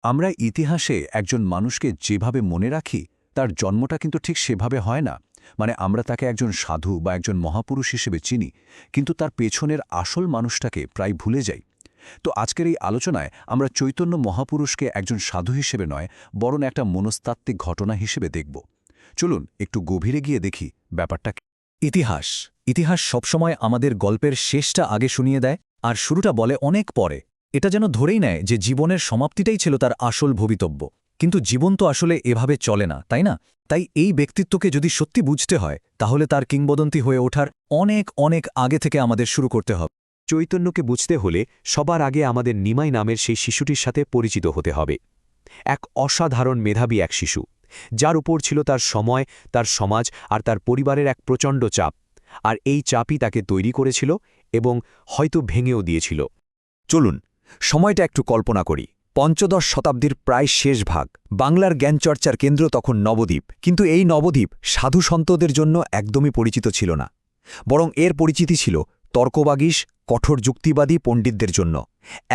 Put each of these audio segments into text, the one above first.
আমরা ইতিহাসে একজন মানুষকে যেভাবে মনে রাখি তার জন্মটা কিন্তু ঠিক সেভাবে হয় না। মানে আমরা তাকে একজন সাধু বা একজন মহাপুরুষ হিসেবে চিনি, কিন্তু তার পেছনের আসল মানুষটাকে প্রায় ভুলে যাই। তো আজকের এই আলোচনায় আমরা চৈতন্য মহাপুরুষকে একজন সাধু হিসেবে নয়, বরং একটা মনস্তাত্ত্বিক ঘটনা হিসেবে দেখব। চলুন একটু গভীরে গিয়ে দেখি ব্যাপারটা কি। ইতিহাস ইতিহাস সবসময় আমাদের গল্পের শেষটা আগে শুনিয়ে দেয় আর শুরুটা বলে অনেক পরে। এটা যেন ধরেই নেয় যে জীবনের সমাপ্তিটাই ছিল তার আসল ভবিতব্য। কিন্তু জীবন তো আসলে এভাবে চলে না, তাই না? তাই এই ব্যক্তিত্বকে যদি সত্যি বুঝতে হয় তাহলে তার কিংবদন্তি হয়ে ওঠার অনেক অনেক আগে থেকে আমাদের শুরু করতে হবে। চৈতন্যকে বুঝতে হলে সবার আগে আমাদের নিমাই নামের সেই শিশুটির সাথে পরিচিত হতে হবে। এক অসাধারণ মেধাবী এক শিশু, যার উপর ছিল তার সময়, তার সমাজ আর তার পরিবারের এক প্রচণ্ড চাপ। আর এই চাপই তাকে তৈরি করেছিল এবং হয়তো ভেঙেও দিয়েছিল। চলুন সময়টা একটু কল্পনা করি। পঞ্চদশ শতাব্দীর প্রায় শেষ ভাগ। বাংলার জ্ঞানচর্চার কেন্দ্র তখন নবদ্বীপ। কিন্তু এই নবদ্বীপ সাধু সন্তদের জন্য একদমই পরিচিত ছিল না, বরং এর পরিচিতি ছিল তর্কবাগীশ, কঠোর যুক্তিবাদী পণ্ডিতদের জন্য।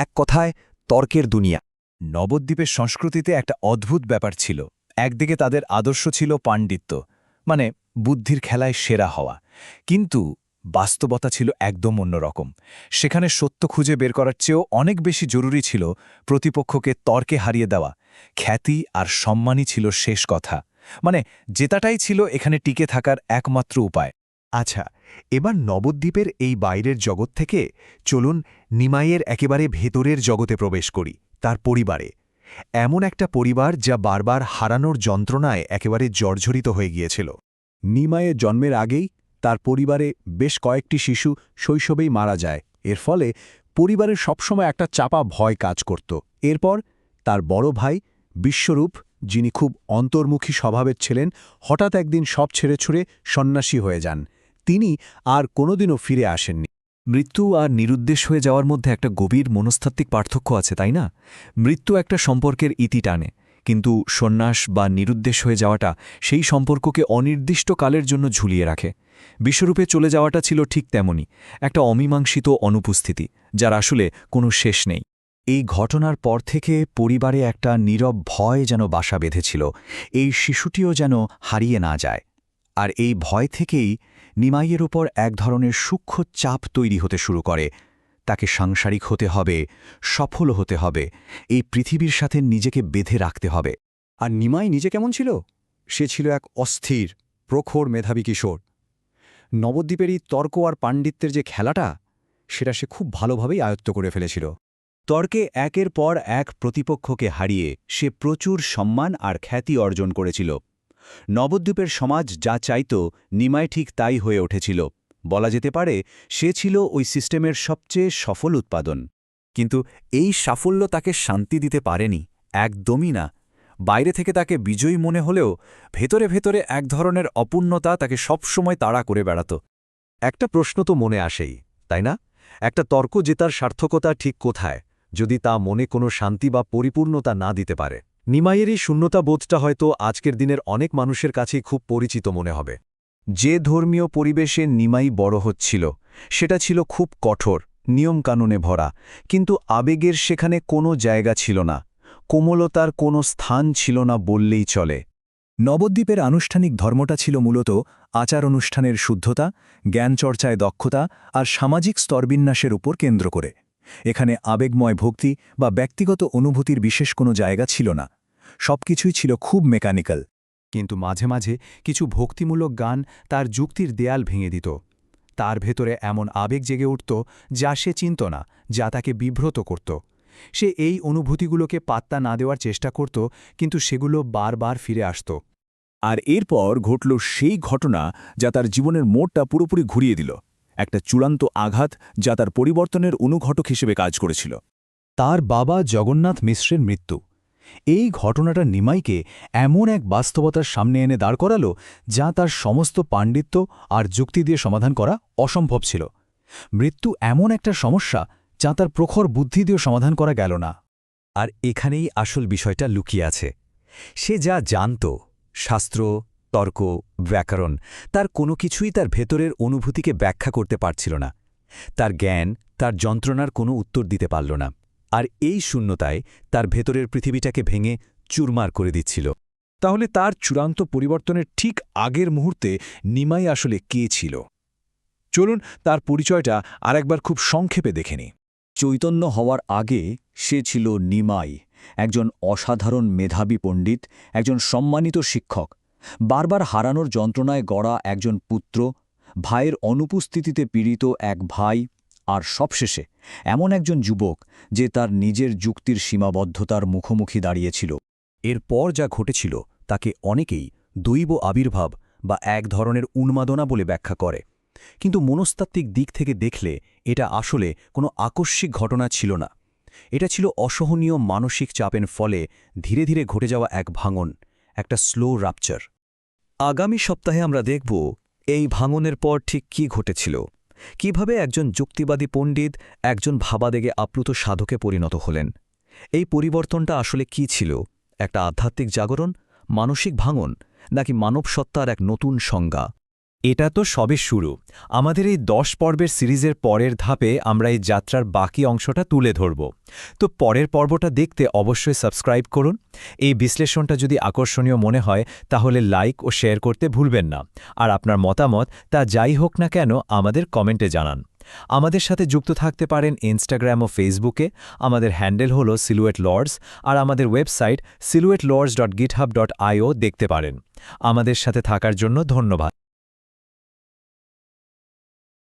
এক কথায় তর্কের দুনিয়া। নবদ্বীপের সংস্কৃতিতে একটা অদ্ভুত ব্যাপার ছিল। একদিকে তাদের আদর্শ ছিল পাণ্ডিত্য, মানে বুদ্ধির খেলায় সেরা হওয়া, কিন্তু বাস্তবতা ছিল একদম অন্যরকম। সেখানে সত্য খুঁজে বের করার চেয়েও অনেক বেশি জরুরি ছিল প্রতিপক্ষকে তর্কে হারিয়ে দেওয়া। খ্যাতি আর সম্মানই ছিল শেষ কথা, মানে জেতাটাই ছিল এখানে টিকে থাকার একমাত্র উপায়। আচ্ছা, এবার নবদ্বীপের এই বাইরের জগৎ থেকে চলুন নিমাইয়ের একেবারে ভেতরের জগতে প্রবেশ করি, তার পরিবারে। এমন একটা পরিবার যা বারবার হারানোর যন্ত্রণায় একেবারে জর্জরিত হয়ে গিয়েছিল। নিমাইয়ের জন্মের আগেই তার পরিবারে বেশ কয়েকটি শিশু শৈশবেই মারা যায়। এর ফলে পরিবারের সবসময় একটা চাপা ভয় কাজ করত। এরপর তার বড় ভাই বিশ্বরূপ, যিনি খুব অন্তর্মুখী স্বভাবের ছিলেন, হঠাৎ একদিন সব ছেড়ে ছুড়ে সন্ন্যাসী হয়ে যান। তিনি আর কোনোদিনও ফিরে আসেননি। মৃত্যু আর নিরুদ্দেশ হয়ে যাওয়ার মধ্যে একটা গভীর মনস্তাত্ত্বিক পার্থক্য আছে, তাই না? মৃত্যু একটা সম্পর্কের ইতি টানে, কিন্তু সন্ন্যাস বা নিরুদ্দেশ হয়ে যাওয়াটা সেই সম্পর্ককে অনির্দিষ্টকালের জন্য ঝুলিয়ে রাখে। বিশ্বরূপে চলে যাওয়াটা ছিল ঠিক তেমনই, একটা অমীমাংসিত অনুপস্থিতি, যার আসলে কোনো শেষ নেই। এই ঘটনার পর থেকে পরিবারে একটা নীরব ভয় যেন বাসা বেঁধেছিল, এই শিশুটিও যেন হারিয়ে না যায়। আর এই ভয় থেকেই নিমাইয়ের উপর এক ধরনের সূক্ষ্ম চাপ তৈরি হতে শুরু করে। তাকে সাংসারিক হতে হবে, সফল হতে হবে, এই পৃথিবীর সাথে নিজেকে বেঁধে রাখতে হবে। আর নিমাই নিজে কেমন ছিল? সে ছিল এক অস্থির, প্রখর মেধাবী কিশোর। নবদ্বীপেরই তর্ক আর পাণ্ডিত্যের যে খেলাটা, সেটা সে খুব ভালোভাবেই আয়ত্ত করে ফেলেছিল। তর্কে একের পর এক প্রতিপক্ষকে হারিয়ে সে প্রচুর সম্মান আর খ্যাতি অর্জন করেছিল। নবদ্বীপের সমাজ যা চাইত, নিমাই ঠিক তাই হয়ে উঠেছিল। বলা যেতে পারে সে ছিল ওই সিস্টেমের সবচেয়ে সফল উৎপাদন। কিন্তু এই সাফল্য তাকে শান্তি দিতে পারেনি, একদমই না। বাইরে থেকে তাকে বিজয়ী মনে হলেও ভেতরে ভেতরে এক ধরনের অপূর্ণতা তাকে সবসময় তাড়া করে বেড়াত। একটা প্রশ্ন তো মনে আসেই, তাই না? একটা তর্ক জেতার সার্থকতা ঠিক কোথায়, যদি তা মনে কোনো শান্তি বা পরিপূর্ণতা না দিতে পারে? নিমাইয়ের এই শূন্যতা বোধটা হয়তো আজকের দিনের অনেক মানুষের কাছেই খুব পরিচিত মনে হবে। যে ধর্মীয় পরিবেশে নিমাই বড় হচ্ছিল সেটা ছিল খুব কঠোর, নিয়মকানুনে ভরা, কিন্তু আবেগের সেখানে কোনো জায়গা ছিল না, কোমলতার কোনো স্থান ছিল না বললেই চলে। নবদ্বীপের আনুষ্ঠানিক ধর্মটা ছিল মূলত আচার অনুষ্ঠানের শুদ্ধতা, জ্ঞানচর্চায় দক্ষতা আর সামাজিক স্তরবিন্যাসের উপর কেন্দ্র করে। এখানে আবেগময় ভক্তি বা ব্যক্তিগত অনুভূতির বিশেষ কোনো জায়গা ছিল না, সবকিছুই ছিল খুব মেকানিক্যাল। কিন্তু মাঝে মাঝে কিছু ভক্তিমূলক গান তার যুক্তির দেয়াল ভেঙে দিত। তার ভেতরে এমন আবেগ জেগে উঠত যা সে চিনত না, যা তাকে বিব্রত করত। সে এই অনুভূতিগুলোকে পাত্তা না দেওয়ার চেষ্টা করত, কিন্তু সেগুলো বারবার ফিরে আসত। আর এরপর ঘটল সেই ঘটনা যা তার জীবনের মোড়টা পুরোপুরি ঘুরিয়ে দিল, একটা চূড়ান্ত আঘাত যা তার পরিবর্তনের অনুঘটক হিসেবে কাজ করেছিল। তার বাবা জগন্নাথ মিশ্রের মৃত্যু। এই ঘটনাটা নিমাইকে এমন এক বাস্তবতার সামনে এনে দাঁড় করালো যা তার সমস্ত পাণ্ডিত্য আর যুক্তি দিয়ে সমাধান করা অসম্ভব ছিল। মৃত্যু এমন একটা সমস্যা যা তার প্রখর বুদ্ধি দিয়ে সমাধান করা গেল না। আর এখানেই আসল বিষয়টা লুকিয়ে আছে। সে যা জানত, শাস্ত্র, তর্ক, ব্যাকরণ, তার কোনো কিছুই তার ভেতরের অনুভূতিকে ব্যাখ্যা করতে পারছিল না। তার জ্ঞান, তার যন্ত্রণার কোনো উত্তর দিতে পারল না। আর এই শূন্যতায় তার ভেতরের পৃথিবীটাকে ভেঙে চুরমার করে দিচ্ছিল। তাহলে তার চূড়ান্ত পরিবর্তনের ঠিক আগের মুহূর্তে নিমাই আসলে কে ছিল? চলুন তার পরিচয়টা আরেকবার খুব সংক্ষেপে দেখে নিই। চৈতন্য হওয়ার আগে সে ছিল নিমাই, একজন অসাধারণ মেধাবী পণ্ডিত, একজন সম্মানিত শিক্ষক, বারবার হারানোর যন্ত্রণায় গড়া একজন পুত্র, ভাইয়ের অনুপস্থিতিতে পীড়িত এক ভাই, আর সবশেষে এমন একজন যুবক যে তার নিজের যুক্তির সীমাবদ্ধতার মুখোমুখি দাঁড়িয়েছিল। এরপর যা ঘটেছিল তাকে অনেকেই দৈব আবির্ভাব বা এক ধরনের উন্মাদনা বলে ব্যাখ্যা করে, কিন্তু মনস্তাত্ত্বিক দিক থেকে দেখলে এটা আসলে কোনো আকস্মিক ঘটনা ছিল না। এটা ছিল অসহনীয় মানসিক চাপের ফলে ধীরে ধীরে ঘটে যাওয়া এক ভাঙন, একটা স্লো রাপচার। আগামী সপ্তাহে আমরা দেখব এই ভাঙনের পর ঠিক কী ঘটেছিল, কিভাবে একজন যুক্তিবাদী পণ্ডিত একজন ভাবাবেগে আপ্লুত সাধকে পরিণত হলেন। এই পরিবর্তনটা আসলে কী ছিল, একটা আধ্যাত্মিক জাগরণ, মানসিক ভাঙন, নাকি মানব সত্তার এক নতুন সংজ্ঞা? এটা তো সবে শুরু। আমাদের এই 10 পর্বের সিরিজের পরের ধাপে আমরা এই যাত্রার বাকি অংশটা তুলে ধরব। তো পরের পর্বটা দেখতে অবশ্যই সাবস্ক্রাইব করুন। এই বিশ্লেষণটা যদি আকর্ষণীয় মনে হয় তাহলে লাইক ও শেয়ার করতে ভুলবেন না। আর আপনার মতামত তা যাই হোক না কেন আমাদের কমেন্টে জানান। আমাদের সাথে যুক্ত থাকতে পারেন ইনস্টাগ্রাম ও ফেসবুকে। আমাদের হ্যান্ডেল হল সিলুয়েট লর্ডস, আর আমাদের ওয়েবসাইট siluetelords.github.io দেখতে পারেন। আমাদের সাথে থাকার জন্য ধন্যবাদ।